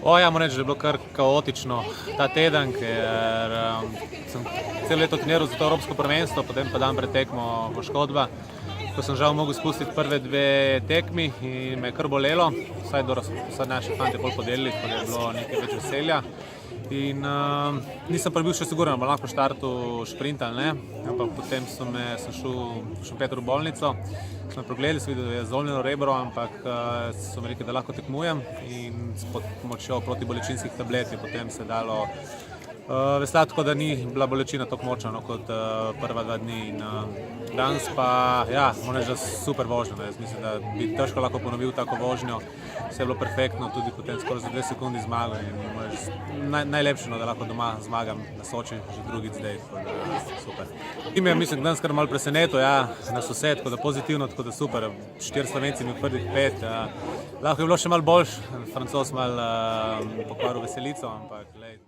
Ja, moram reči, da je bilo kar kaotično ta teden, ker sem celo leto treniral za to evropsko prvenstvo, potem pa dan pred tekmo poškodba, ko sem žal mogel spustiti prve dve tekmi in me je kar bolelo, vsaj naši fantje bolj podelili, ko je bilo nekaj več veselja. In nisem pa bil še siguren, bom lahko štartu šprint ali ne, ampak potem sem šel Petru v bolnico, so me pregledali, sem videl, da je zlomljeno rebro, ampak so mi rekli, da lahko tekmujem in s pomočjo protibolečinskih tablet je potem se dalo veslati, tako da ni bila bolečina tako močna kot prva 2 dni. In danes pa, ja, moram reči, da super vožnja. Jaz mislim, da bi težko lahko ponovil tako vožnjo. Vse je bilo perfektno, tudi potem skoraj za 2 sekundi zmagal in najlepše, da lahko doma zmagam na Soči, že drugič zdaj, tako da super. Tim je, mislim, danes kar malo presenetil, ja, nas vse, tako da pozitivno, tako da super. 4 Slovenci mi v prvih 5, lahko je bilo še malo boljše, Francoz malo pokvaril veselico, ampak glej.